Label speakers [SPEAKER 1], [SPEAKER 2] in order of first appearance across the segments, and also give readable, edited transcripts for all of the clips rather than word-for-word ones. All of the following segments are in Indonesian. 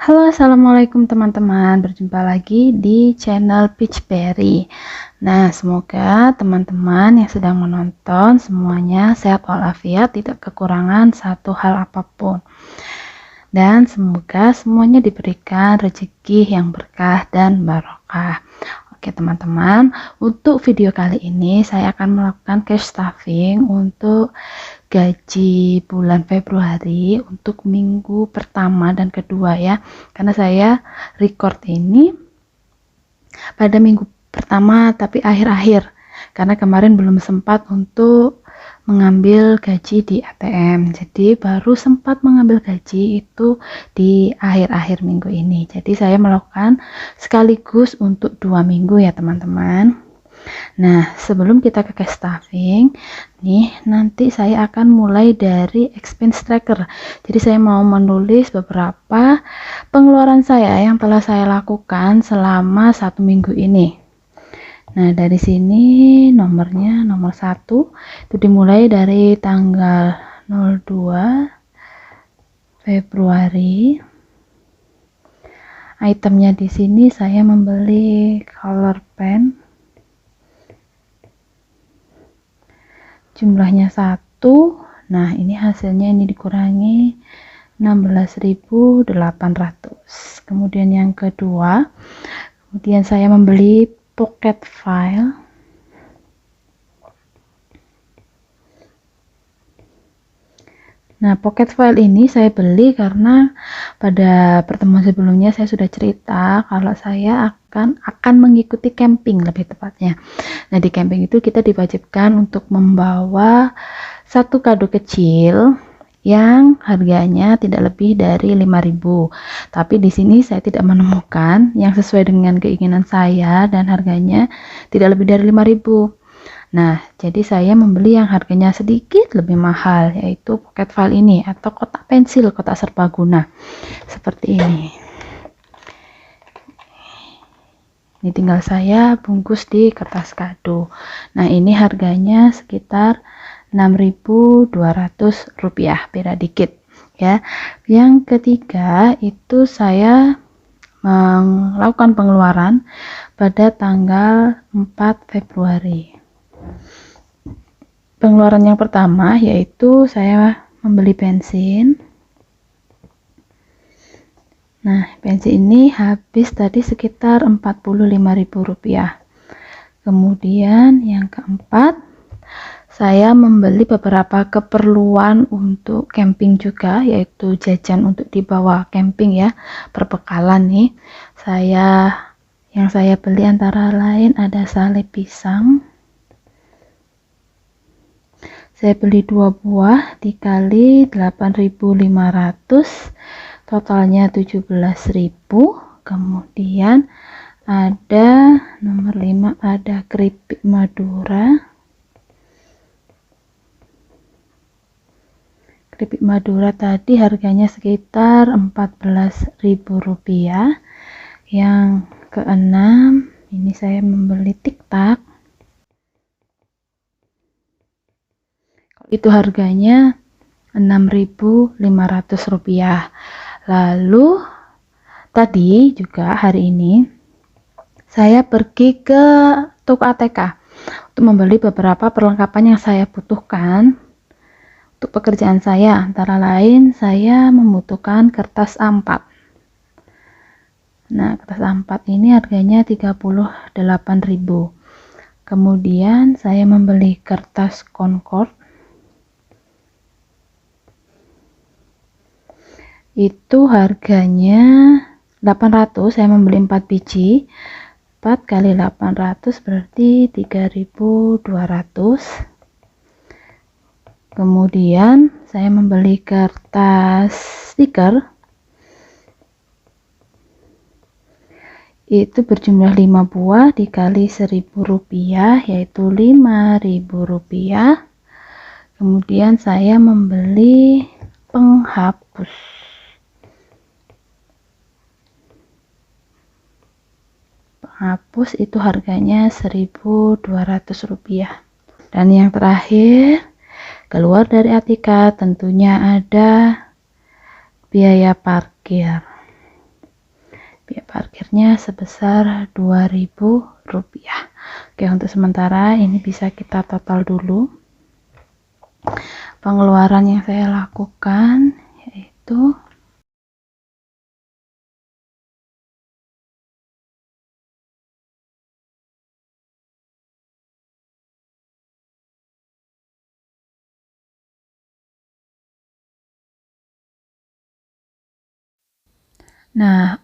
[SPEAKER 1] Halo, assalamualaikum teman-teman. Berjumpa lagi di channel Peachberry. Nah, semoga teman-teman yang sedang menonton semuanya sehat walafiat, tidak kekurangan satu hal apapun. Dan semoga semuanya diberikan rezeki yang berkah dan barokah. Oke teman-teman, untuk video kali ini saya akan melakukan cash stuffing untuk gaji bulan Februari untuk minggu pertama dan kedua ya, karena saya record ini pada minggu pertama tapi akhir-akhir, karena kemarin belum sempat untuk mengambil gaji di ATM, jadi baru sempat mengambil gaji itu di akhir-akhir minggu ini. Jadi saya melakukan sekaligus untuk 2 minggu ya teman-teman. Nah, sebelum kita ke cash stuffing, nih nanti saya akan mulai dari expense tracker. Jadi saya mau menulis beberapa pengeluaran saya yang telah saya lakukan selama 1 minggu ini. Nah, dari sini nomornya nomor 1 itu dimulai dari tanggal 02 Februari. Itemnya di sini saya membeli color pen. Jumlahnya 1. Nah, ini hasilnya ini dikurangi 16.800. Kemudian yang kedua, kemudian saya membeli pocket file. Nah, pocket file ini saya beli karena pada pertemuan sebelumnya saya sudah cerita kalau saya akan mengikuti camping lebih tepatnya. Nah, di camping itu kita diwajibkan untuk membawa satu kado kecil yang harganya tidak lebih dari 5.000. Tapi di sini saya tidak menemukan yang sesuai dengan keinginan saya dan harganya tidak lebih dari 5.000. Nah, jadi saya membeli yang harganya sedikit lebih mahal, yaitu pocket file ini atau kotak pensil, kotak serbaguna seperti ini. Ini tinggal saya bungkus di kertas kado. Nah, ini harganya sekitar 6.200 rupiah, beda dikit ya. Yang ketiga itu saya melakukan pengeluaran pada tanggal 4 Februari. Pengeluaran yang pertama yaitu saya membeli bensin. Nah, bensin ini habis tadi sekitar 45.000 rupiah. Kemudian yang keempat, saya membeli beberapa keperluan untuk camping juga, yaitu jajan untuk dibawa camping ya, perbekalan nih. Yang saya beli antara lain ada sale pisang. Saya beli 2 buah dikali 8.500, totalnya 17.000. Kemudian ada nomor 5, ada keripik Madura. Keripik Madura tadi harganya sekitar 14.000 rupiah. Yang keenam, ini saya membeli tiktak. Itu harganya 6.500 rupiah. Lalu tadi juga hari ini saya pergi ke toko ATK untuk membeli beberapa perlengkapan yang saya butuhkan untuk pekerjaan saya. Antara lain saya membutuhkan kertas A4. Nah, kertas A4 ini harganya 38.000. Kemudian saya membeli kertas Concord. Itu harganya 800, saya membeli 4 biji. 4 kali 800 berarti 3.200. Kemudian saya membeli kertas stiker. Itu berjumlah 5 buah dikali 1.000 rupiah, yaitu 5.000 rupiah. Kemudian saya membeli penghapus. Penghapus itu harganya 1.200 rupiah. Dan yang terakhir, keluar dari Atika tentunya ada biaya parkir. biaya parkirnya sebesar Rp2.000. Oke, untuk sementara ini bisa kita total dulu. Pengeluaran yang saya lakukan yaitu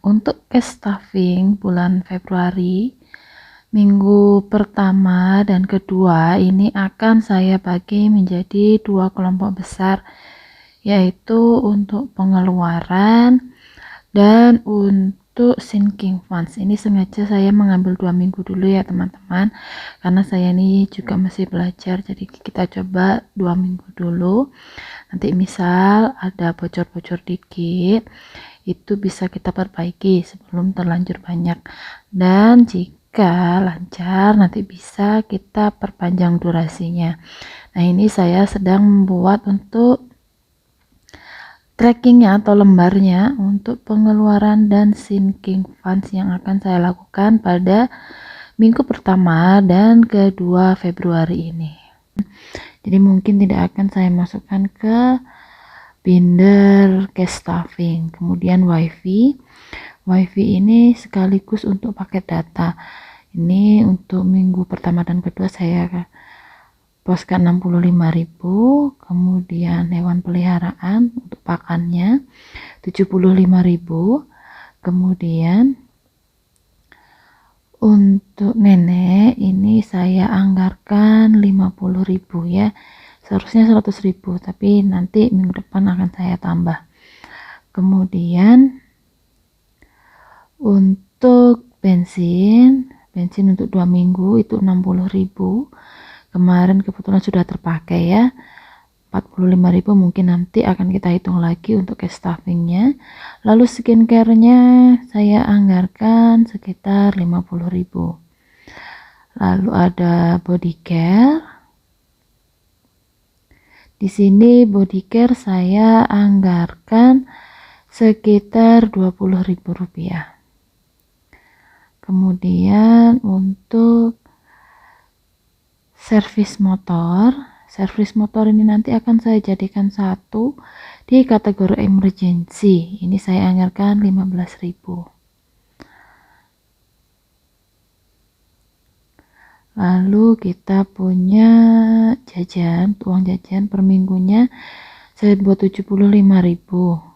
[SPEAKER 1] untuk cash stuffing bulan Februari, minggu pertama dan kedua ini akan saya bagi menjadi dua kelompok besar, yaitu untuk pengeluaran dan untuk sinking funds. Ini sengaja saya mengambil 2 minggu dulu ya teman-teman, karena saya ini juga masih belajar, jadi kita coba 2 minggu dulu. Nanti misal ada bocor-bocor dikit, itu bisa kita perbaiki sebelum terlanjur banyak, dan jika lancar nanti bisa kita perpanjang durasinya. Nah, ini saya sedang membuat untuk trackingnya atau lembarnya untuk pengeluaran dan sinking funds yang akan saya lakukan pada minggu pertama dan kedua Februari ini. Jadi mungkin tidak akan saya masukkan ke binder cash stuffing. Kemudian wifi ini sekaligus untuk paket data. Ini untuk minggu pertama dan kedua saya poskan 65.000, kemudian hewan peliharaan untuk pakannya 75.000, kemudian untuk nenek ini saya anggarkan 50.000 ya, seharusnya 100.000 tapi nanti minggu depan akan saya tambah. Kemudian untuk bensin untuk 2 minggu itu 60.000, kemarin kebetulan sudah terpakai ya, 45.000, mungkin nanti akan kita hitung lagi untuk cash stuffingnya. Lalu skincare-nya saya anggarkan sekitar 50.000. Lalu ada body care. Di sini body care saya anggarkan sekitar Rp20.000. Kemudian untuk servis motor ini nanti akan saya jadikan satu di kategori emergency. Ini saya anggarkan 15.000. Lalu kita punya jajan, uang jajan per minggunya saya buat 75.000.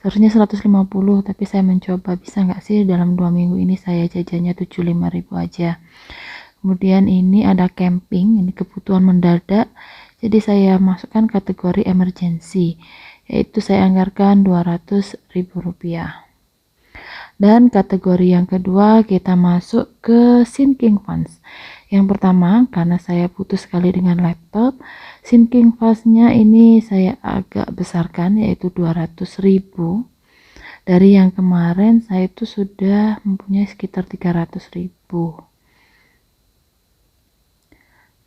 [SPEAKER 1] Seharusnya 150, tapi saya mencoba bisa nggak sih dalam 2 minggu ini saya jajannya 75.000 aja. Kemudian ini ada camping, ini kebutuhan mendadak, jadi saya masukkan kategori emergency, yaitu saya anggarkan Rp200.000. Dan kategori yang kedua kita masuk ke sinking funds. Yang pertama, karena saya butuh sekali dengan laptop, sinking funds-nya ini saya agak besarkan, yaitu 200.000. Dari yang kemarin saya itu sudah mempunyai sekitar 300.000.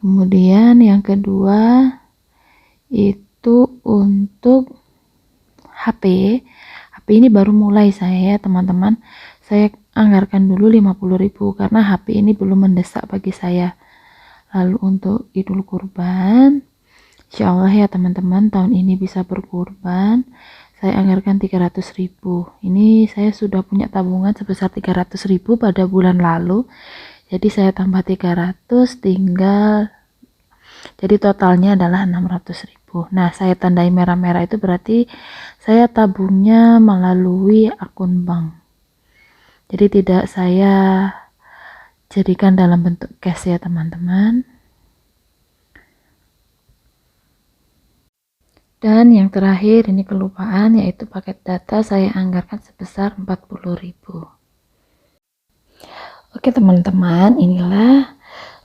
[SPEAKER 1] Kemudian yang kedua itu untuk HP ini baru mulai saya ya teman-teman, saya anggarkan dulu 50.000 karena HP ini belum mendesak bagi saya. Lalu untuk Idul Kurban, insya Allah ya teman-teman, tahun ini bisa berkurban, saya anggarkan 300.000. Ini saya sudah punya tabungan sebesar 300.000 pada bulan lalu, jadi saya tambah 300 tinggal, jadi totalnya adalah 600.000. Nah, saya tandai merah-merah itu berarti saya tabungnya melalui akun bank, jadi tidak saya jadikan dalam bentuk cash ya teman-teman. Dan yang terakhir ini kelupaan, yaitu paket data saya anggarkan sebesar 40.000. Oke teman-teman, inilah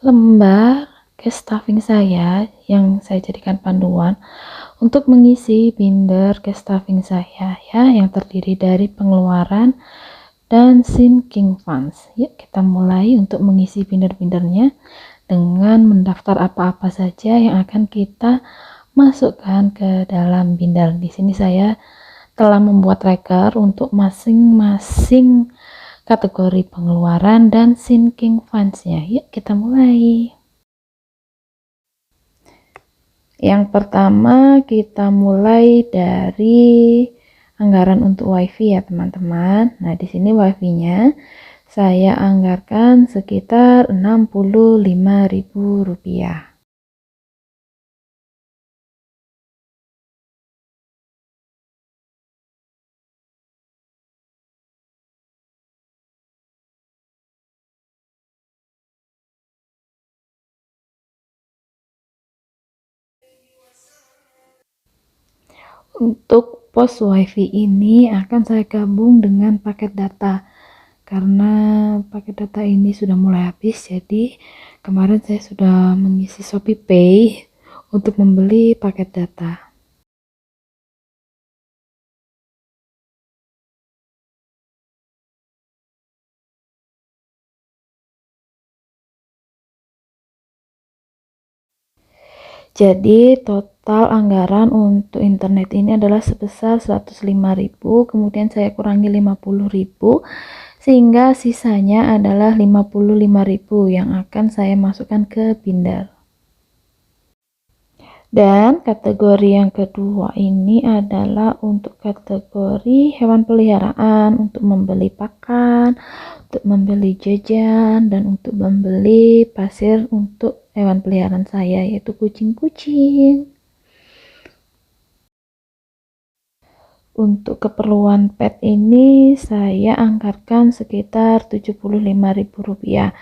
[SPEAKER 1] lembar cash stuffing saya yang saya jadikan panduan untuk mengisi binder cash stuffing saya ya, yang terdiri dari pengeluaran dan sinking funds. Yuk kita mulai untuk mengisi binder-bindernya dengan mendaftar apa-apa saja yang akan kita masukkan ke dalam binder. Di sini saya telah membuat tracker untuk masing-masing kategori pengeluaran dan sinking funds-nya. Yuk kita mulai. Yang pertama kita mulai dari anggaran untuk wifi ya teman-teman. Nah di sini wifi-nya saya anggarkan sekitar Rp65.000. Untuk pos wifi ini akan saya gabung dengan paket data karena paket data ini sudah mulai habis, jadi kemarin saya sudah mengisi Shopee Pay untuk membeli paket data. Jadi total anggaran untuk internet ini adalah sebesar 105.000, kemudian saya kurangi 50.000 sehingga sisanya adalah 55.000 yang akan saya masukkan ke Binder. Dan kategori yang kedua ini adalah untuk kategori hewan peliharaan, untuk membeli pakan, untuk membeli jajan, dan untuk membeli pasir untuk hewan peliharaan saya, yaitu kucing-kucing. Untuk keperluan pet ini saya anggarkan sekitar Rp75.000.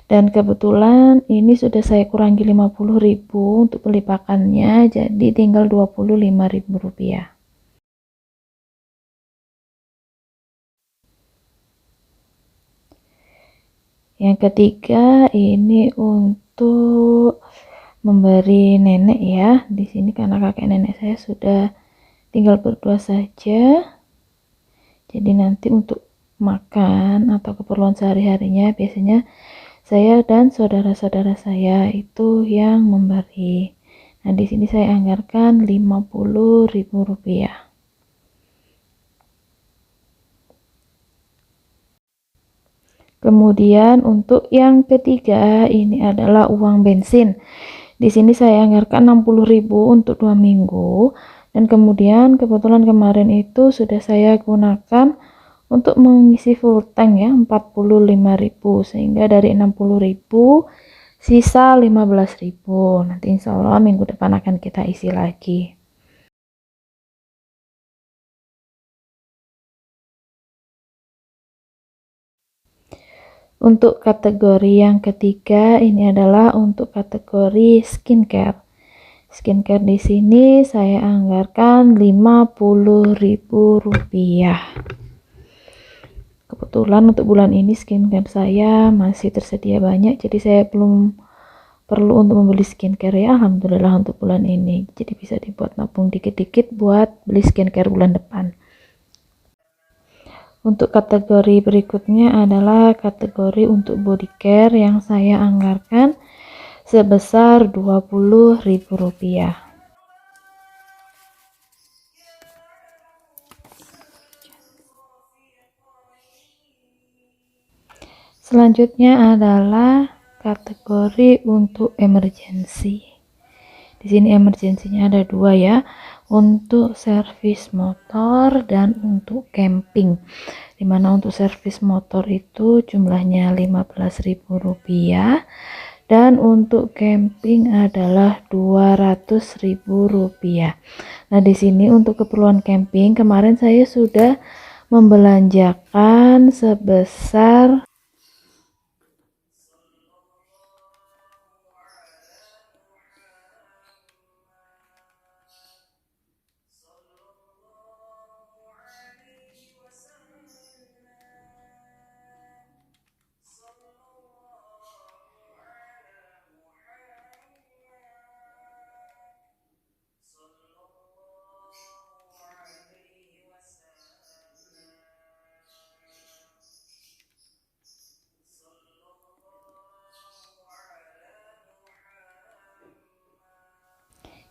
[SPEAKER 1] Dan kebetulan ini sudah saya kurangi 50.000 untuk beli pakannya, jadi tinggal Rp25.000. Yang ketiga ini untuk memberi nenek ya. Di sini karena kakek nenek saya sudah tinggal berdua saja. Jadi nanti untuk makan atau keperluan sehari-harinya biasanya saya dan saudara-saudara saya itu yang memberi. Nah, di sini saya anggarkan Rp50.000. Kemudian untuk yang ketiga ini adalah uang bensin. Di sini saya anggarkan 60.000 untuk 2 minggu. Dan kemudian kebetulan kemarin itu sudah saya gunakan untuk mengisi full tank ya, 45.000, sehingga dari 60.000 sisa 15.000. Nanti insya Allah minggu depan akan kita isi lagi. Untuk kategori yang ketiga ini adalah untuk kategori skincare. Skincare di sini saya anggarkan Rp50.000. Kebetulan untuk bulan ini skincare saya masih tersedia banyak, jadi saya belum perlu untuk membeli skincare ya, alhamdulillah untuk bulan ini. Jadi bisa dibuat nabung dikit-dikit buat beli skincare bulan depan. Untuk kategori berikutnya adalah kategori untuk body care yang saya anggarkan sebesar Rp20.000. Selanjutnya adalah kategori untuk emergency. Di sini emergensinya ada dua ya, untuk servis motor dan untuk camping. Dimana untuk servis motor itu jumlahnya Rp15.000 dan untuk camping adalah Rp200.000. Nah, di sini untuk keperluan camping kemarin saya sudah membelanjakan sebesar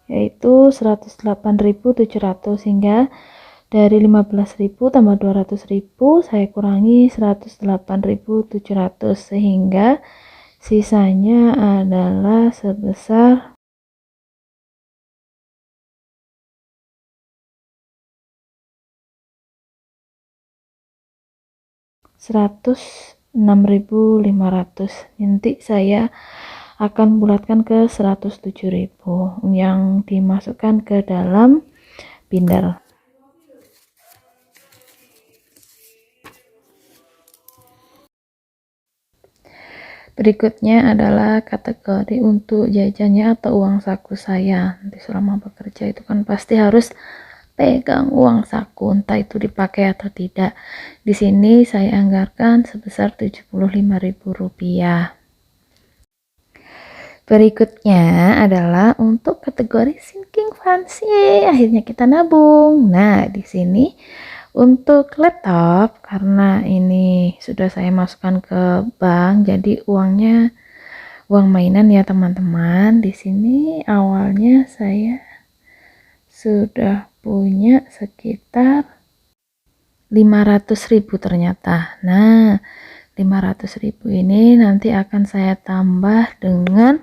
[SPEAKER 1] yaitu 108.700, sehingga Dari 15.000 tambah 200.000 saya kurangi 108.700, sehingga sisanya adalah sebesar 106.500. Nanti saya akan bulatkan ke 107.000 yang dimasukkan ke dalam binder. Berikutnya adalah kategori untuk jajannya atau uang saku saya. Nanti selama bekerja itu kan pasti harus pegang uang saku, entah itu dipakai atau tidak. Di sini saya anggarkan sebesar Rp75.000. Berikutnya adalah untuk kategori sinking fancy. Akhirnya kita nabung. Nah, di sini untuk laptop, karena ini sudah saya masukkan ke bank, jadi uangnya uang mainan ya teman-teman. Di sini awalnya saya sudah punya sekitar 500.000 ternyata. Nah, 500.000 ini nanti akan saya tambah dengan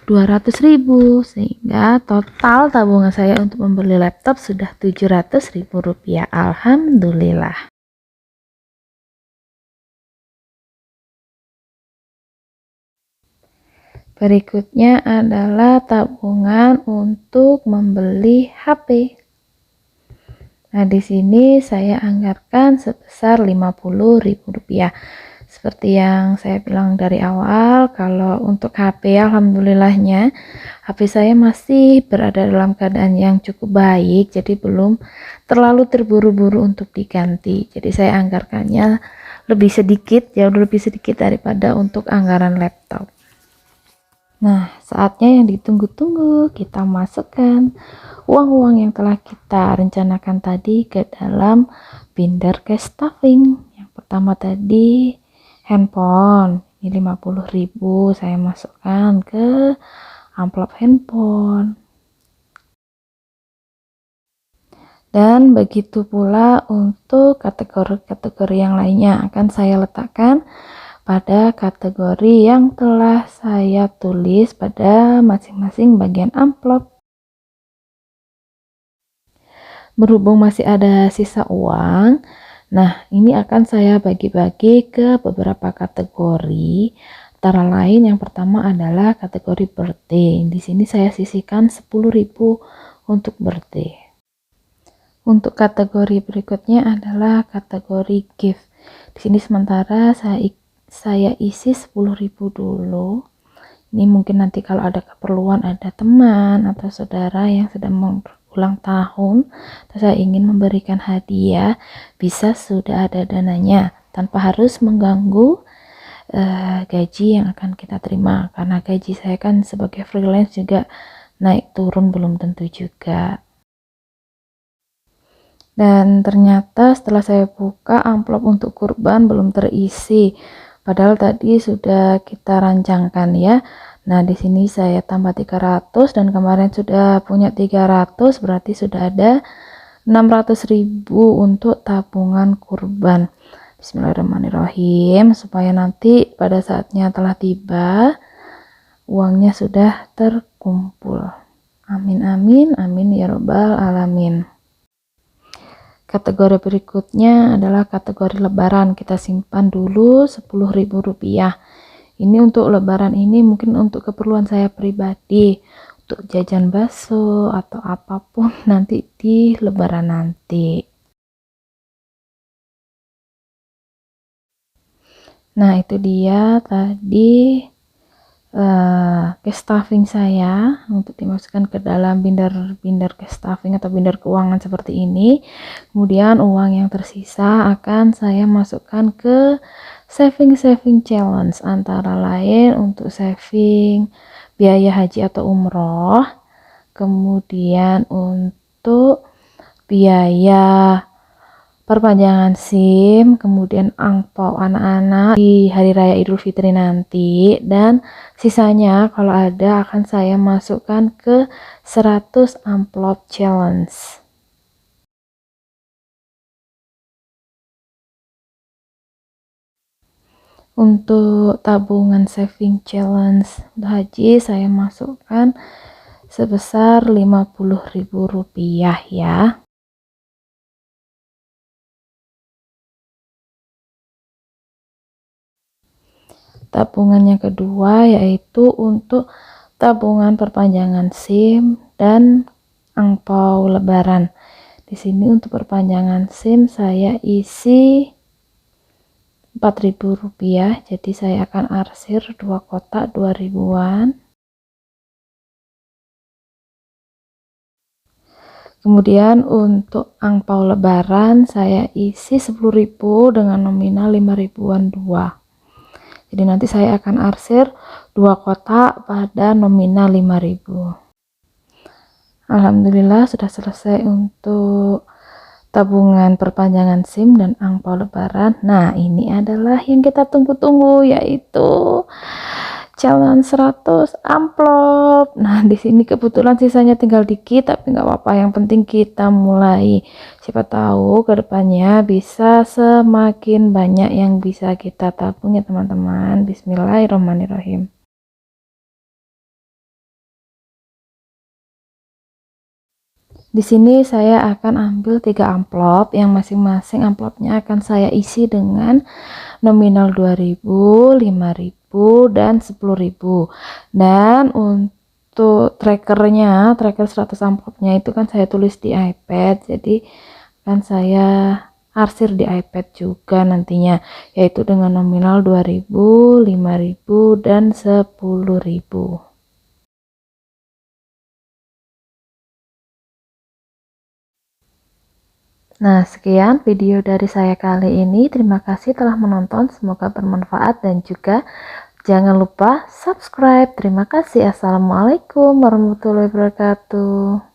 [SPEAKER 1] 200.000, sehingga total tabungan saya untuk membeli laptop sudah Rp700.000. Alhamdulillah. Berikutnya adalah tabungan untuk membeli HP. Nah, di sini saya anggarkan sebesar Rp50.000. Seperti yang saya bilang dari awal, kalau untuk HP, alhamdulillahnya HP saya masih berada dalam keadaan yang cukup baik, jadi belum terlalu terburu-buru untuk diganti. Jadi saya anggarkannya lebih sedikit, jauh lebih sedikit daripada untuk anggaran laptop. Nah, saatnya yang ditunggu-tunggu, kita masukkan uang-uang yang telah kita rencanakan tadi ke dalam binder cash stuffing. Yang pertama tadi handphone, ini 50.000 saya masukkan ke amplop handphone. Dan begitu pula untuk kategori-kategori yang lainnya akan saya letakkan pada kategori yang telah saya tulis pada masing-masing bagian amplop. Berhubung masih ada sisa uang, nah ini akan saya bagi-bagi ke beberapa kategori. Antara lain yang pertama adalah kategori birthday. Di sini saya sisihkan 10.000 untuk birthday. Untuk kategori berikutnya adalah kategori gift. Di sini sementara saya isi 10.000 dulu. Ini mungkin nanti kalau ada keperluan, ada teman atau saudara yang sedang ulang tahun atau saya ingin memberikan hadiah, bisa sudah ada dananya tanpa harus mengganggu gaji yang akan kita terima, karena gaji saya kan sebagai freelance juga naik turun belum tentu juga. Dan ternyata setelah saya buka amplop untuk kurban belum terisi, padahal tadi sudah kita rancangkan ya. Nah, di sini saya tambah 300 dan kemarin sudah punya 300, berarti sudah ada 600.000 untuk tabungan kurban. Bismillahirrahmanirrahim, supaya nanti pada saatnya telah tiba uangnya sudah terkumpul. Amin amin amin ya robbal alamin. Kategori berikutnya adalah kategori lebaran. Kita simpan dulu Rp10.000. Ini untuk lebaran ini mungkin untuk keperluan saya pribadi, untuk jajan bakso atau apapun nanti di lebaran nanti. Nah, itu dia tadi cash stuffing saya untuk dimasukkan ke dalam binder cash stuffing atau binder keuangan seperti ini. Kemudian uang yang tersisa akan saya masukkan ke saving challenge, antara lain untuk saving biaya haji atau umroh, kemudian untuk biaya perpanjangan SIM, kemudian angpau anak-anak di hari raya Idul Fitri nanti, dan sisanya kalau ada akan saya masukkan ke 100 amplop challenge. Untuk tabungan saving challenge haji saya masukkan sebesar Rp50.000 ya. Tabungan yang kedua yaitu untuk tabungan perpanjangan SIM dan angpau lebaran. Di sini untuk perpanjangan SIM saya isi Rp4.000, jadi saya akan arsir 2 kotak 2000-an. Kemudian untuk angpau lebaran saya isi 10.000 dengan nominal 5.000-an 2. Jadi nanti saya akan arsir 2 kotak pada nominal 5.000. Alhamdulillah sudah selesai untuk tabungan perpanjangan SIM dan angpau lebaran. Nah, ini adalah yang kita tunggu-tunggu, yaitu challenge 100 amplop. Nah, di sini kebetulan sisanya tinggal dikit, tapi nggak apa-apa, yang penting kita mulai. Siapa tahu kedepannya bisa semakin banyak yang bisa kita tabung ya teman-teman. Bismillahirrahmanirrahim. Di sini saya akan ambil 3 amplop, yang masing-masing amplopnya akan saya isi dengan nominal 2.000, 5.000, dan 10.000. Dan untuk trackernya, tracker 100 amplopnya itu kan saya tulis di iPad, jadi kan saya arsir di iPad juga nantinya, yaitu dengan nominal 2.000, 5.000, dan 10.000. Nah, sekian video dari saya kali ini. Terima kasih telah menonton. Semoga bermanfaat dan juga jangan lupa subscribe. Terima kasih. Assalamualaikum warahmatullahi wabarakatuh.